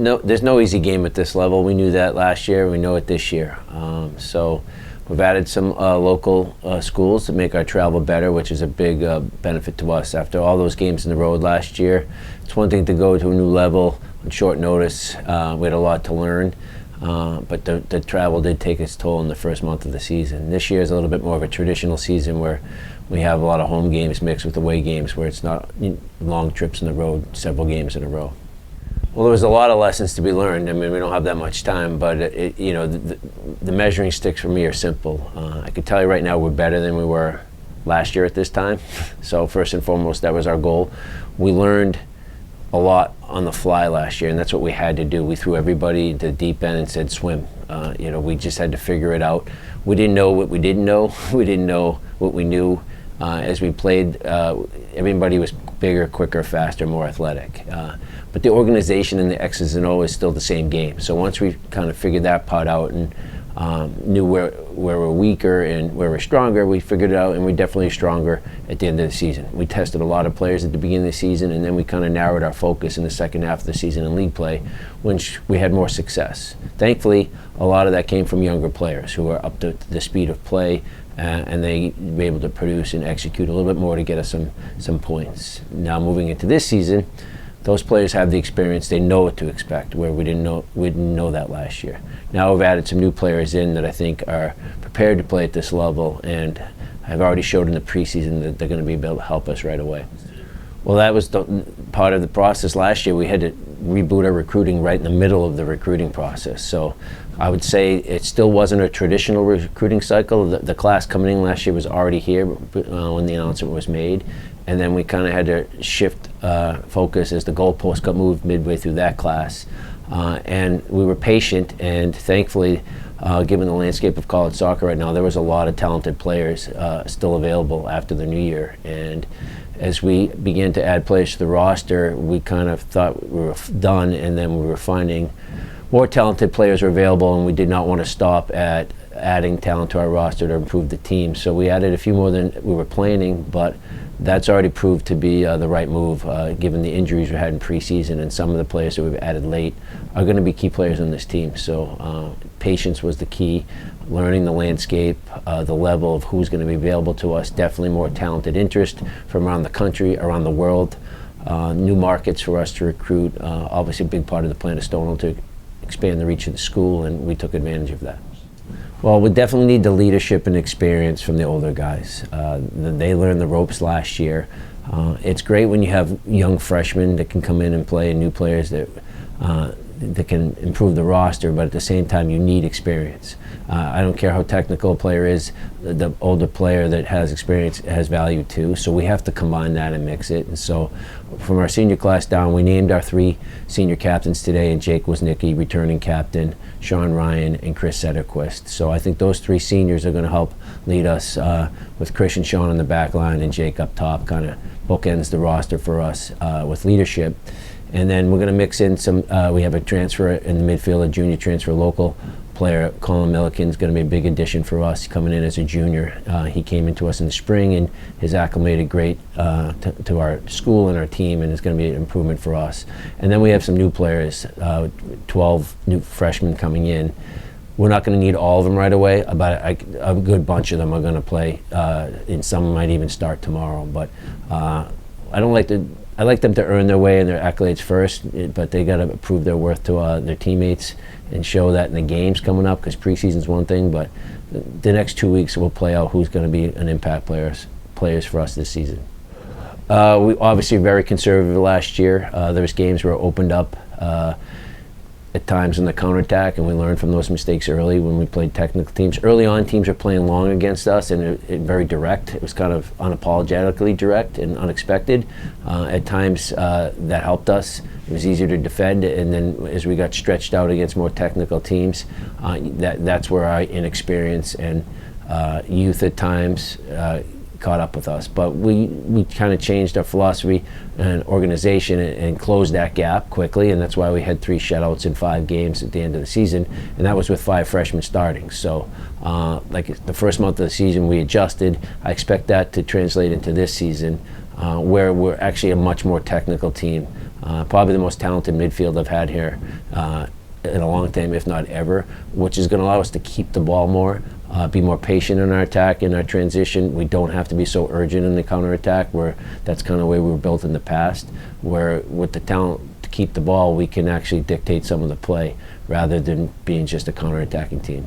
there's no easy game at this level. We knew that last year. We know it this year. So we've added some local schools to make our travel better, which is a big benefit to us. After all those games in the road last year, it's one thing to go to a new level on short notice. We had a lot to learn, but the travel did take its toll in the first month of the season. This year is a little bit more of a traditional season where we have a lot of home games mixed with away games, where it's not long trips on the road, several games in a row. Well, there was a lot of lessons to be learned. I mean, we don't have that much time, but the measuring sticks for me are simple. I can tell you right now we're better than we were last year at this time. So first and foremost, that was our goal. We learned a lot on the fly last year, and that's what we had to do. We threw everybody into the deep end and said swim. We just had to figure it out. We didn't know what we didn't know. We didn't know what we knew. As we played, everybody was bigger, quicker, faster, more athletic. But the organization and the X's and O's is still the same game. So once we kind of figured that part out and knew where we're weaker and where we're stronger, we figured it out, and we're definitely stronger at the end of the season. We tested a lot of players at the beginning of the season, and then we kind of narrowed our focus in the second half of the season in league play, which we had more success. Thankfully, a lot of that came from younger players who are up to the speed of play, and they were able to produce and execute a little bit more to get us some points. Now moving into this season, those players have the experience. They know what to expect, where we didn't know that last year. Now we've added some new players in that I think are prepared to play at this level, and have already showed in the preseason that they're going to be able to help us right away. Well, that was part of the process last year. We had to reboot our recruiting right in the middle of the recruiting process. So I would say it still wasn't a traditional recruiting cycle. The class coming in last year was already here when the announcement was made. And then we kind of had to shift focus as the goalpost got moved midway through that class. And we were patient, and thankfully, given the landscape of college soccer right now, there was a lot of talented players still available after the new year. And as we began to add players to the roster, we kind of thought we were done, and then we were finding more talented players were available, and we did not want to stop at adding talent to our roster to improve the team. So we added a few more than we were planning, but that's already proved to be the right move, given the injuries we had in preseason, and some of the players that we've added late are going to be key players on this team. So patience was the key, learning the landscape, the level of who's going to be available to us, definitely more talented interest from around the country, around the world, new markets for us to recruit, obviously a big part of the plan of Stonehill to expand the reach of the school, and we took advantage of that. Well, we definitely need the leadership and experience from the older guys. They learned the ropes last year. It's great when you have young freshmen that can come in and play, and new players that can improve the roster, but at the same time you need experience. I don't care how technical a player is, the older player that has experience has value too, so we have to combine that and mix it. And so from our senior class down, we named our 3 senior captains today, and Jake Woznicki, returning captain, Sean Ryan, and Chris Sederquist. So I think those 3 seniors are going to help lead us with Chris and Sean on the back line, and Jake up top, kind of bookends the roster for us with leadership. And then we're going to mix in some, we have a transfer in the midfield, a junior transfer, local player, Colin Milliken's going to be a big addition for us, coming in as a junior. He came into us in the spring and has acclimated great to our school and our team, and is going to be an improvement for us. And then we have some new players, 12 new freshmen coming in. We're not going to need all of them right away. About a good bunch of them are going to play, and some might even start tomorrow. But I like them to earn their way and their accolades first, but they got to prove their worth to their teammates and show that in the games coming up, because preseason's one thing, but the next 2 weeks will play out who's going to be an impact players for us this season. We obviously were very conservative last year. There was games where it opened up at times in the counterattack, and we learned from those mistakes early when we played technical teams. Early on, teams were playing long against us, and it very direct. It was kind of unapologetically direct and unexpected. At times, that helped us. It was easier to defend, and then as we got stretched out against more technical teams, that's where our inexperience and youth at times caught up with us. But we kind of changed our philosophy and organization and closed that gap quickly, and that's why we had 3 shutouts in 5 games at the end of the season, and that was with 5 freshmen starting. So like the first month of the season we adjusted. I expect that to translate into this season, where we're actually a much more technical team Probably the most talented midfield I've had here in a long time, if not ever, which is going to allow us to keep the ball more, be more patient in our attack, in our transition. We don't have to be so urgent in the counterattack, where that's kind of the way we were built in the past, where with the talent to keep the ball, we can actually dictate some of the play rather than being just a counterattacking team.